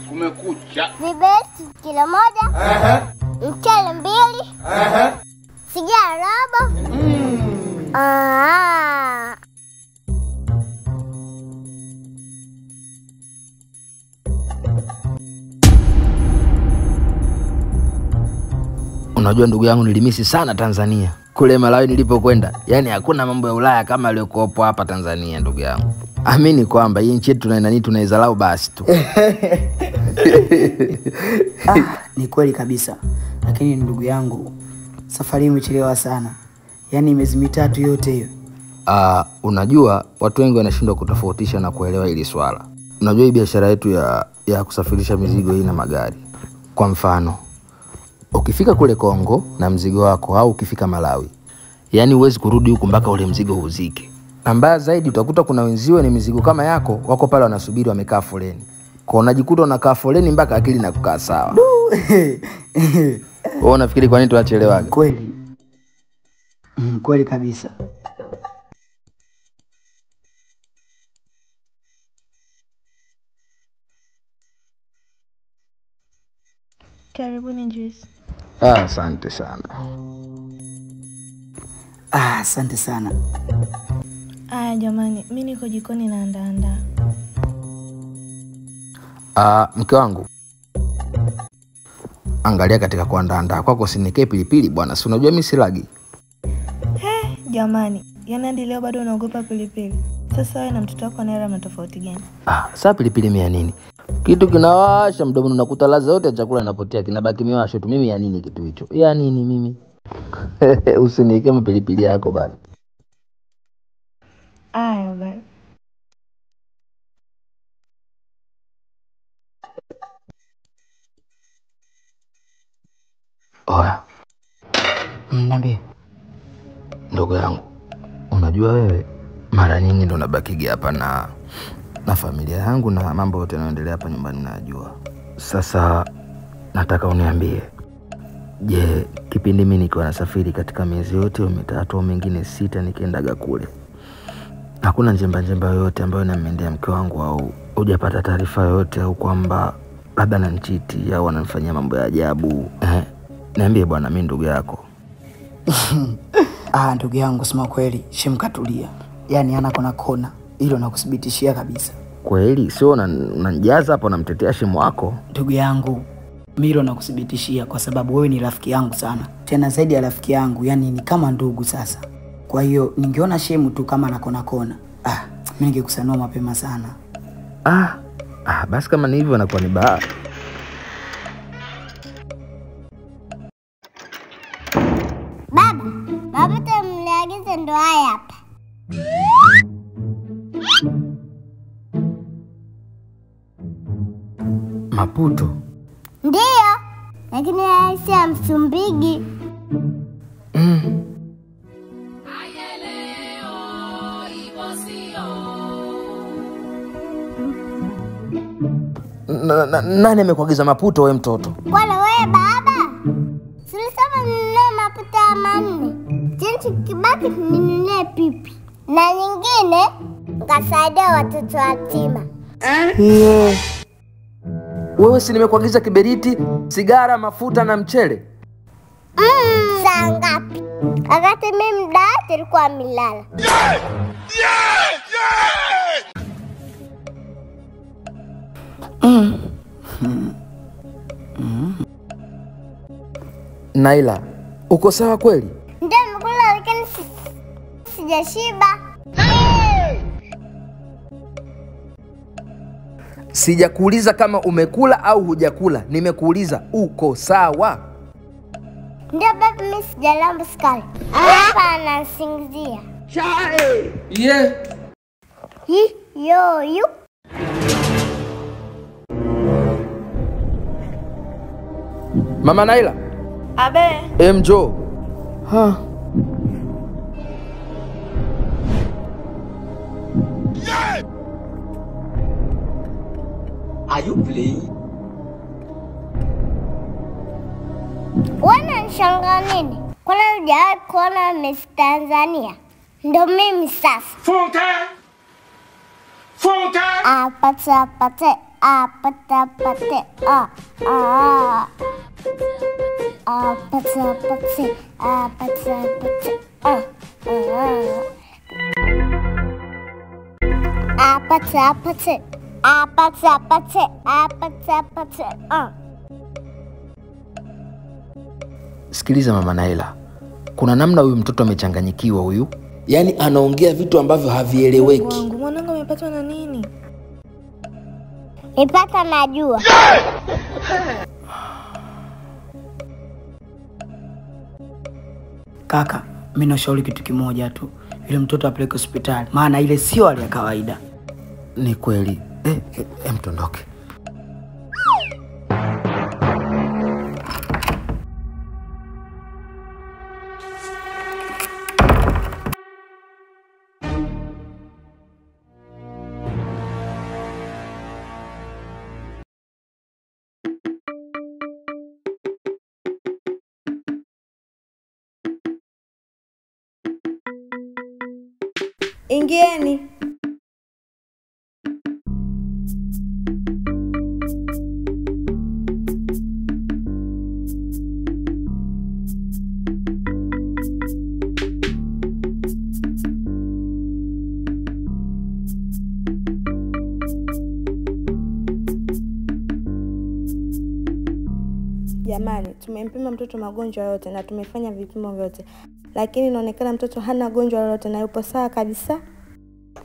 Kumekucha. Vibeti kilo moja. Mchele 2. Sigara robo. Unajua ndugu yangu, nilimisi sana Tanzania. Kule Malawi nilipokwenda, yani hakuna mambo ya Ulaya kama yaliyokuwepo hapa Tanzania ndugu yangu. Amini kwamba hii nchi yetu tunaizalau basi tu. Ni kweli kabisa. Lakini ndugu yangu, safari imechelewa sana. Yani miezi 3 yote hiyo. Unajua watu wengi wanashindwa kutofautisha na kuelewa hili swala. Unajua hii biashara yetu ya kusafirisha mizigo hii na magari. Kwa mfano, ukifika kule Kongo na mzigo wako au ukifika Malawi, yani huwezi kurudi huku mpaka ule mzigo uzike. Na mbaya zaidi utakuta kuna wenzio ni mizigo kama yako wako pale wanasubiri wamekaa foleni. Kwa unajikuta unakaa foleni mpaka akili na kukaa sawa. Wewe unafikiri kwa nini tunachelewa? Kweli. Kweli kabisa. Karibuni juice. Asante sana. Asante sana. Jamani, mimi niko jikoni naandaa. Mke wangu, angalia katika kuandaa kwako usinike pilipili bwana, si unajua mimi silagi. Jamani, yana hadi leo bado unaogopa pilipili. Sasa wewe na mtoto wako Naira mna tofauti gani? Sasa pilipili mia nini? Kitu kinawasha mdomo unakuta ladha yote ya chakula inapotea, kinabaki miwasho tu. Mimi ya nini kitu hicho? Ya nini mimi? Usinike pilipili yako bwana. Bwana. Oya. Niambie. Ndugu yangu, unajua wewe mara nyingi ndo nabaki hapa na familia yangu na mambo yote yanayoendelea hapa nyumbani najua. Sasa nataka uniambie, je, kipindi mimi nikiwa nasafiri katika miezi yote 3 au mengine 6 nikiendaga kule, hakuna njemba yoyote ambayo inamendea mke wangu au hujapata taarifa yoyote au kwamba labda ananichiti au ananifanyia mambo ya ajabu? Niambie bwana, mimi ndugu yako. Ndugu yangu, sema kweli, shemkatulia. Yani ana kona. Hilo nakuthibitishia kabisa. Kweli sio unanijaza hapo namtetea shemu wako? Ndugu yangu, mimi nakuthibitishia kwa sababu wewe ni rafiki yangu sana. Tena zaidi ya rafiki yangu, yani ni kama ndugu sasa. Kwa hiyo ningeona shemu tu kama anakona kona. Mimi ningekusanua mapema sana. Basi kama ni hivyo anakuwa ni baa. Baba mleagize ndo haya hapa. Maputo? Ndio, lakini si ya Msumbiji. Nani amekuagiza Maputo wewe mtoto? Kwani wewe baba? Silisema ninunue maputo ya 4. Jinsi kibaki ninunue pipi. Na nyingine ngasaidia watoto yatima. Wewe si nimekuagiza kiberiti, sigara, mafuta na mchele? Saa ngapi? Wakati mimi mda nilikuwa amelala. Naila, uko sawa kweli? Ndio nimekula lakini sijashiba. Sijakuuliza kama umekula au hujakula, nimekuuliza uko sawa? Ndio baba, mimi sijalamba skali. Hapa anasingizia. Chai! Yo. Mama Naila. Abe. Mjo. Are you playing? Wana nishangaa nini? Kwani hujawahi kuona Miss Tanzania? Ndo mimi sasa. Funke! Funke! Apate. Apate. Sikiliza Mama Naila, kuna namna huyu mtoto amechanganyikiwa huyu. Yaani anaongea vitu ambavyo havieleweki. Wangu, mwanangu amepatwa na nini? Nipata najua. Kaka, mimi nashauri kitu kimoja tu. Ile mtoto apeleke hospitali, maana ile sio hali ya kawaida. Ni kweli. Mtondoke. Ingieni. Jamani, tumempima mtoto magonjwa yote na tumefanya vipimo vyote. Lakini inaonekana mtoto hana gonjwa lolote na yupo sawa kabisa.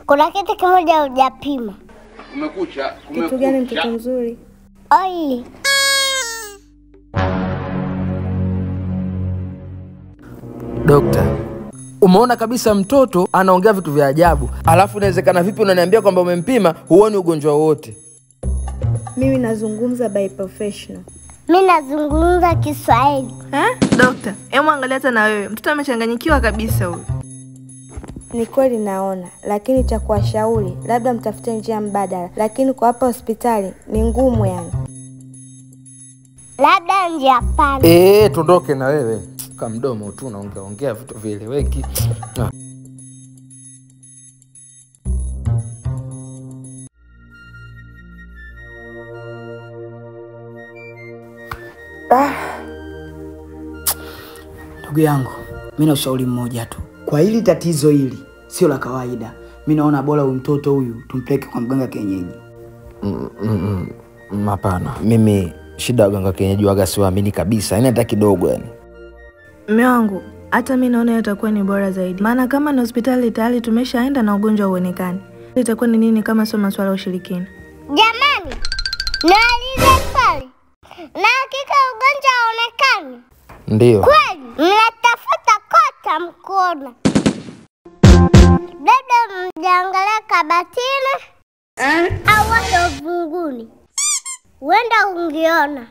Kuna kitu kimoja hujapima. Kumekucha. Kitu gani mtoto mzuri? Oi. Dokta, umeona kabisa mtoto anaongea vitu vya ajabu. Alafu inawezekana vipi unaniambia kwamba umempima huoni ugonjwa wote? Mimi nazungumza by professional. Mimi nazungumza Kiswahili. Dokta, hebu angalia hata na wewe. Mtoto amechanganyikiwa kabisa huyu. Ni kweli naona, lakini cha kuwashauri labda mtafute njia mbadala, lakini kwa hapa hospitali ni ngumu yani. Labda njia pana. Tuondoke na wewe. Kama mdomo tu unaongea vitu vieleweki. Ndugu yangu, mimi na ushauri mmoja tu. Kwa hili tatizo hili sio la kawaida. Mimi naona bora huyu mtoto huyu tumpeleke kwa mganga kienyeji. Hapana. Mimi shida ya mganga kienyeji waga siwaamini kabisa. Yaani hata kidogo yani. Mume wangu, hata mimi naona itakuwa ni bora zaidi. Maana kama ni hospitali tayari tumeshaenda na ugonjwa uonekane. Itakuwa ni nini kama sio masuala ya ushirikina? Jamani, nauliza swali. Na hakika ugonjwa uonekane? Ndio. Kweli, mnatafuta kota mkono. Dada mjangalia kabatini au hata vunguni. Wenda ungiona.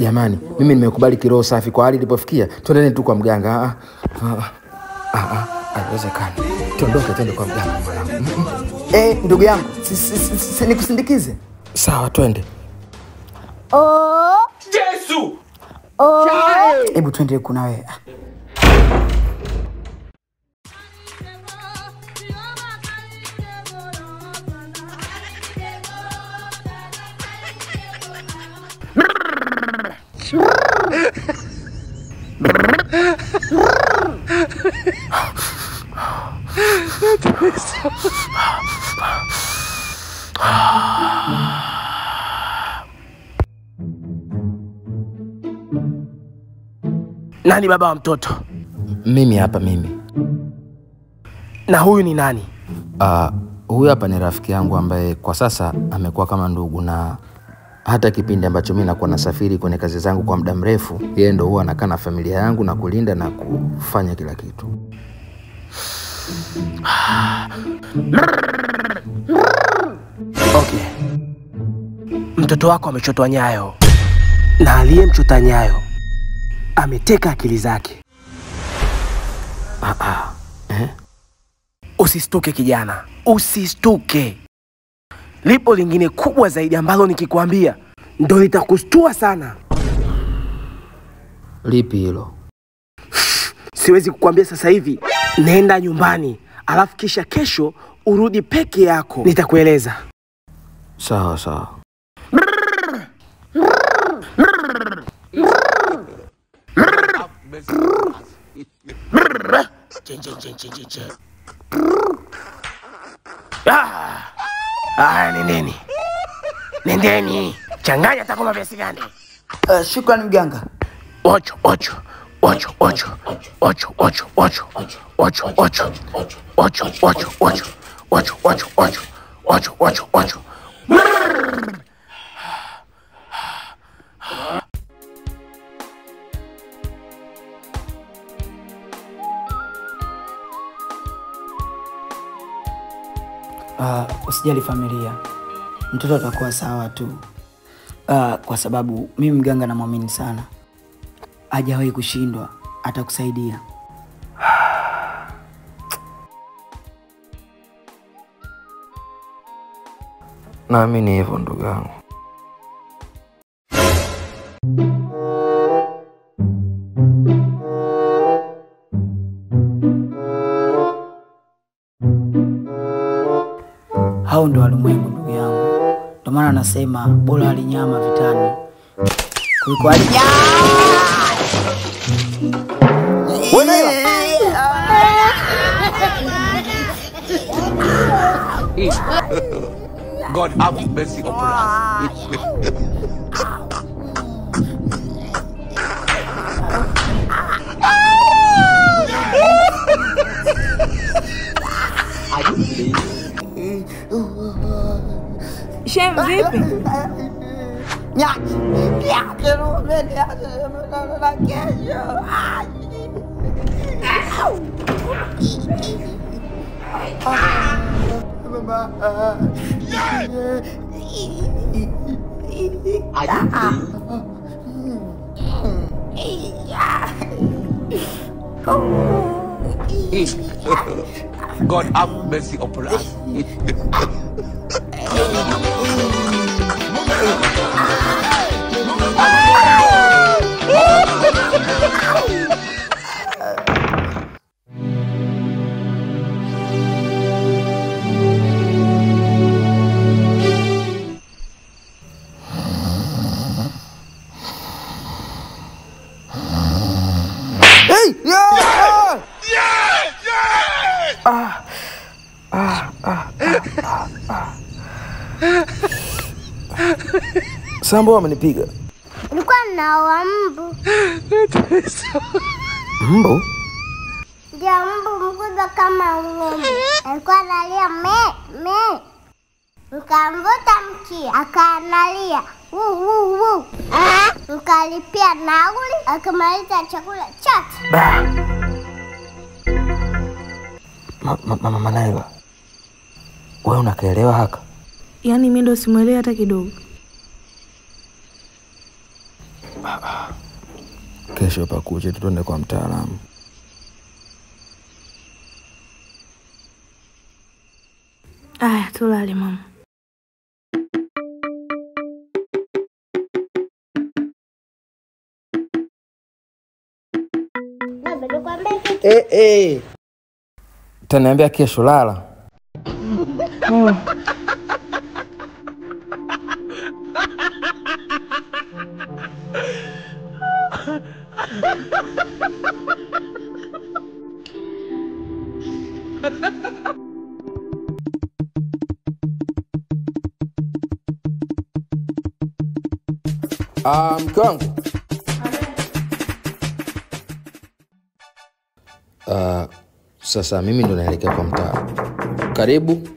Jamani, mimi nimekubali kiroho safi kwa hali ilipofikia. Twendeni tu kwa mganga. Haiwezekani. Tuondoke twende kwa mganga mwanangu. Ndugu yangu, nikusindikize? Sawa, twende. Yesu! Hebu twende kuna wewe. Nani baba wa mtoto? Mimi hapa mimi. Na huyu ni nani? Huyu hapa ni rafiki yangu ambaye kwa sasa amekuwa kama ndugu, na hata kipindi ambacho mimi nakuwa nasafiri kwenye kazi zangu kwa muda mrefu, yeye ndo huwa anakaa na familia yangu na kulinda na kufanya kila kitu. Okay. Mtoto wako amechotwa nyayo. Na aliyemchota nyayo ameteka akili zake. Usistuke kijana. Usistuke. Lipo lingine kubwa zaidi ambalo nikikwambia ndo litakustua sana. Lipi hilo? siwezi kukuambia sasa hivi. Nenda nyumbani, alafu kisha kesho urudi peke yako. Nitakueleza. Sawa sawa. Ni nini? Nendeni. Changanya takoma viasi gani? Shukrani mganga. Ocho. Usijali familia, mtoto atakuwa sawa tu. Kwa sababu mimi mganga namwamini sana, hajawahi kushindwa, atakusaidia. Naamini hivyo ndugu yangu. Hao ndio walimwengu ndugu yangu. Ndio maana nasema bora alinyama vitani kuliko God have mercy upon us. Shem, vipi? God have mercy upon us. Sambo amenipiga. Nilikuwa naoa mbu. Mbu? Ndio mbu mkubwa kama ng'ombe. Alikuwa analia me. Nikamvuta mkia, akaanalia. Wu. Nikalipia nauli, akamaliza chakula chote. Mama Naila, wewe unakaelewa haka? Yaani mimi ndo simuelewi hata kidogo. Kesho pakuche tuende kwa mtaalamu. Aya, tulale mama. Baba, nikwambie kitu. Utaniambia kesho lala. Mke wangu. Sasa mimi ndo naelekea kwa mtaa. Karibu.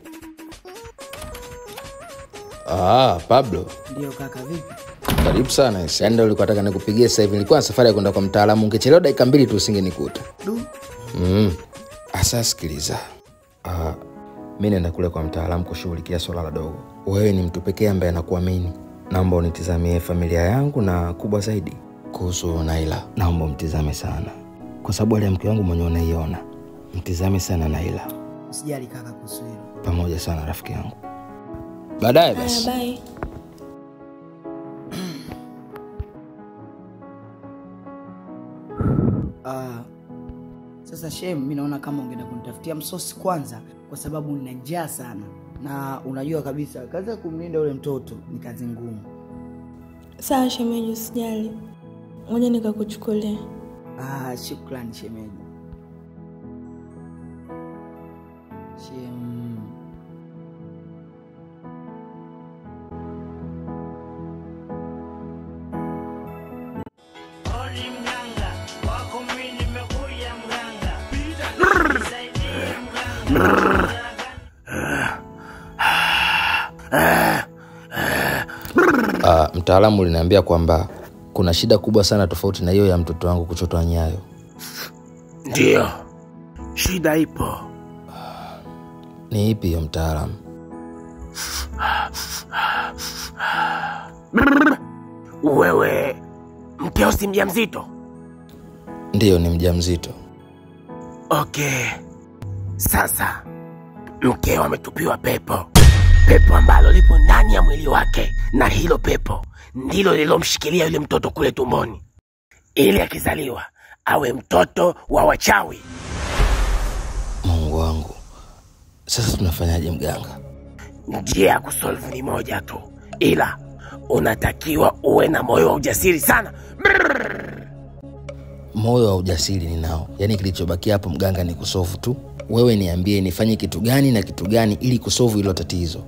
Pablo. Ndio kaka, vipi? Karibu sana. Sasa ndio ulikuwa unataka nikupigie sasa hivi. Nilikuwa na safari ya kwenda kwa mtaalamu. Ungechelewa dakika 2 tu usingenikuta. Asa sikiliza. Mimi naenda kule kwa mtaalamu kushughulikia swala la dogo. Wewe ni mtu pekee ambaye anakuamini. Naomba unitizamie familia yangu, na kubwa zaidi kuhusu Naila. Naomba mtizame sana. Kwa sababu wale mke wangu mwenyewe unaiona. Mtizame sana Naila. Usijali kaka kuhusu hilo. Pamoja sana rafiki yangu. Baadaye basi. Bye. Sasa Shem, mimi naona kama ungeenda kunitafutia msosi kwanza kwa sababu nina njaa sana. Na unajua kabisa kazi ya kumlinda yule mtoto ni kazi ngumu. Sawa shemeji, usijali. Ngoja nikakuchukulia. Shukrani shemeji. Shem. Mtaalamu uliniambia kwamba kuna shida kubwa sana tofauti na hiyo ya mtoto wangu kuchotwa nyayo. Ndio. Shida ipo. Ni ipi hiyo mtaalamu? Wewe mkeo si mjamzito? Ndio, ni mjamzito. Okay. Sasa mkeo ametupiwa pepo. Pepo ambalo lipo ndani ya mwili wake, na hilo pepo ndilo lilomshikilia yule mtoto kule tumboni, ili akizaliwa awe mtoto wa wachawi. Mungu wangu. Sasa tunafanyaje mganga? Njia ya kusolve ni moja tu, ila unatakiwa uwe na moyo wa ujasiri sana. Moyo wa ujasiri ninao. Yaani kilichobakia hapo mganga ni kusolve tu. Wewe niambie nifanye kitu gani na kitu gani ili kusolve hilo tatizo.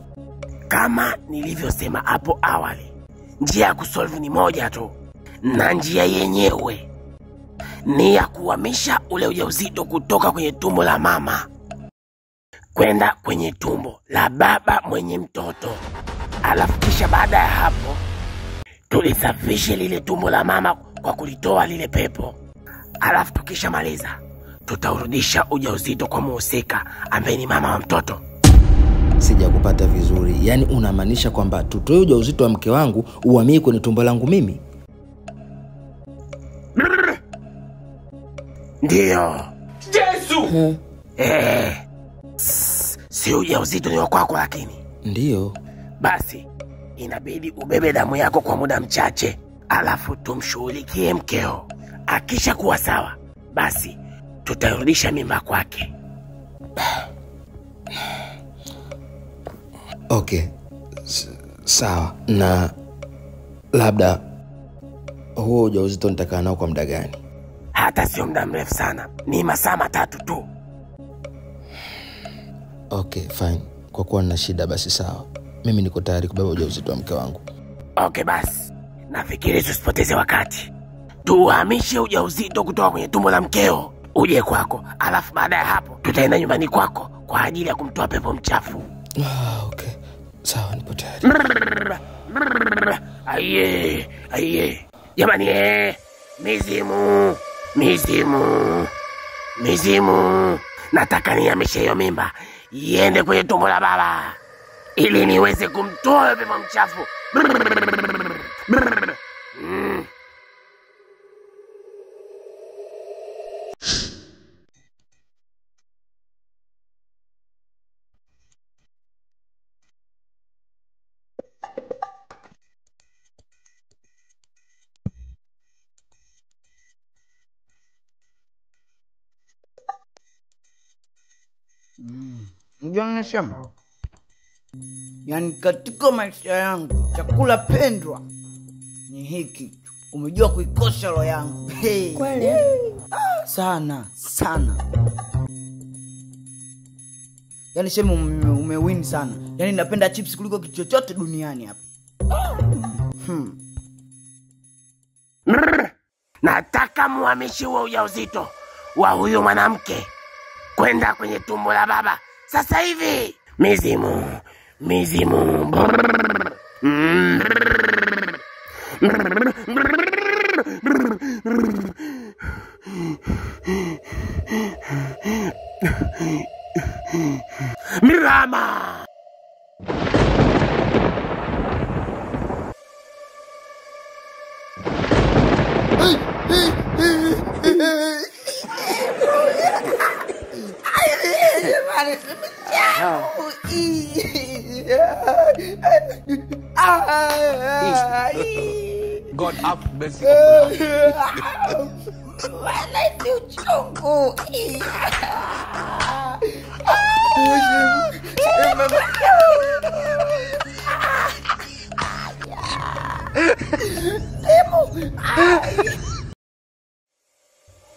Kama nilivyosema hapo awali, njia ya kusolve ni moja tu, na njia yenyewe ni ya kuhamisha ule ujauzito kutoka kwenye tumbo la mama kwenda kwenye tumbo la baba mwenye mtoto. Alafu kisha baada ya hapo tulisafishe lile tumbo la mama kwa kulitoa lile pepo. Alafu tukishamaliza tutaurudisha ujauzito kwa muhusika ambaye ni mama wa mtoto. Sijakupata vizuri. Yaani unamaanisha kwamba tutoe ujauzito wa mke wangu uhamie kwenye tumbo langu mimi? Ndio. Yesu. Si ujauzito ni wako lakini. Ndio. Basi inabidi ubebe damu yako kwa muda mchache, alafu tumshughulikie mkeo. Akisha kuwa sawa, basi tutarudisha mimba kwake. Okay. Sawa. Na labda huo ujauzito nitakaa nao kwa muda gani? Hata sio muda mrefu sana, ni masaa 3 tu. Okay, fine. Kwa kuwa nina shida basi sawa. Mimi niko tayari kubeba ujauzito wa mke wangu. Okay basi. Nafikiri tusipoteze wakati. Tuhamishe ujauzito kutoka kwenye tumbo la mkeo uje kwako, alafu baada ya hapo tutaenda nyumbani kwako kwa ajili ya kumtoa pepo mchafu. Okay. Sawa, nipo tayari. Aye. Jamani mizimu. Nataka nihamishe hiyo mimba iende kwenye tumbo la baba ili niweze kumtoa pepo mchafu. Mjua nasema, yaani katika maisha yangu chakula pendwa ni hiki. Umejua kuikosha roho yangu. Kweli? Sana. Yaani sema umewin sana. Yaani napenda chips kuliko kitu chochote duniani hapa. Nataka muhamishe huo ujauzito wa huyo mwanamke kwenda kwenye tumbo la baba sasa hivi. Mizimu. Mirama. God have mercy upon us. Nahisi uchungu.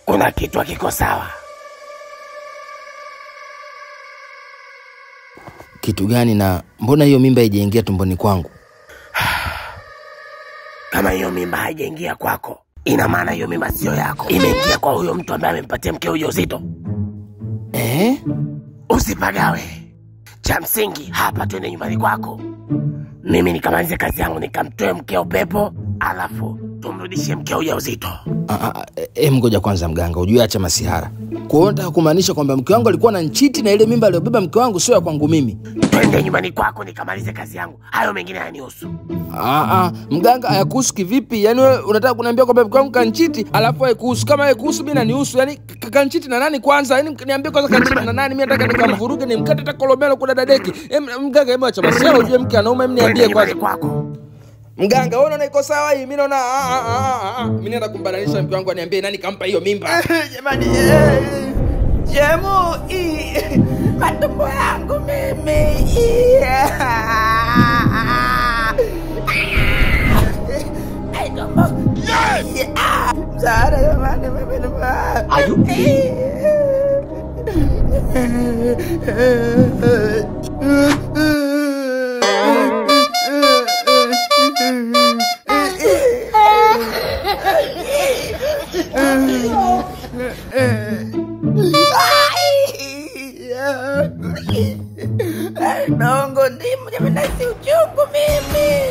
Kuna kitu hakiko sawa. Kitu gani? Na mbona hiyo mimba haijaingia tumboni kwangu? Kama hiyo mimba haijaingia kwako, ina maana hiyo mimba sio yako. Imeingia kwa huyo mtu ambaye amempatia mkeo ujauzito. Usipagawe. Cha msingi hapa, twende nyumbani kwako. Mimi nikamalize kazi yangu, nikamtoe mkeo pepo, alafu tumrudishie mkeo ujauzito. Ngoja kwanza mganga, ujue acha masihara. Kwa hiyo nataka kumaanisha kwamba mke wangu alikuwa ananichiti na ile mimba aliyobeba mke wangu sio ya kwangu mimi. Twende nyumbani kwako nikamalize kazi yangu. Hayo mengine hayanihusu. Mganga, hayakuhusu kivipi? Yaani wewe unataka kuniambia kwamba mke wangu kanchiti alafu hayakuhusu? Kama hayakuhusu mimi nanihusu. Yaani kanchiti na nani kwanza? Yaani niambie kwanza kanchiti na nani? Mimi nataka nikamvuruge nimkate hata kolomelo kuna dadeki. Mganga, hebu acha masihara, ujue mke anauma, mimi niambie kwanza. Mganga, wewe unaona iko sawa hii? Mimi naona mimi naenda kumbananisha mke wangu aniambie nani kampa hiyo mimba. Jamani, Jemu, matumbo yangu mimi. Zara, jamani, mimi nima. Ayu. Nongo ndimu, jamani, nahisi uchungu mimi.